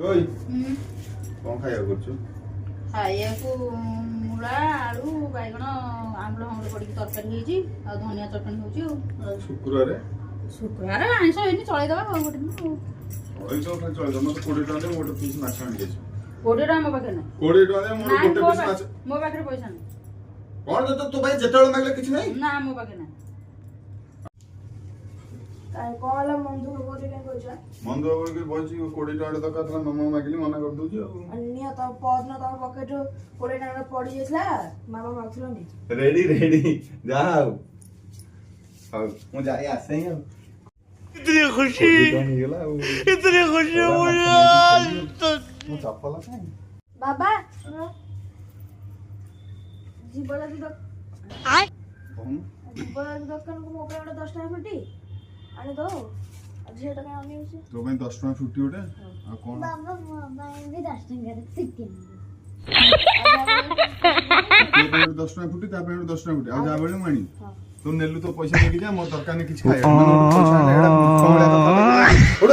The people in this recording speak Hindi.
ओई कौन खाया करछु खाया को मुला आलू बैगण आंबल हमर पड़ी तरकारी होईची आ धनिया चटनी होची आज शुक्रवार शुक्रवार आइंस हेनी चलै दबा कोन गोटे दिन ओई तो खाली चल दम तो 20 टका दे मोटे पीस माछ आनी गेछ 20 टका मो पाखे ना 20 टका दे मोटे गोटे पीस माछ मो पाखे पैसा नहीं कोन दे तो भाई जेतळ मागले किछ नाही ना मो पाखे ना काय कॉल मंदू होरी ने कोइछा मन दो के बोलची 20 टका दका तला मामा मागली मना कर दोची अन्य त पदन त पकेट 20 टका पड़ी जेसला मामा मागथलो नि रेडी जाओ हां मु जाई आसे ही इतनी खुशी मुझे आज तक मु चप्पल काय बाबा जीवला द कोन जीवला दकान को मोबाइल 10 टका फुटी आनी दो आज हे टका आनी होसी तो भाई 10 टका छुट्टी उठे आ कोन बाबा मोबाइल भी 10 टका रे सिक्के 10 टका फुटी ता पे 10 टका फुटी आ जा बळे मानी तू नेलु तो पैसा लेके जा मोर दरकार ने किछ खाए माने पैसा ले एड़ा कमला तो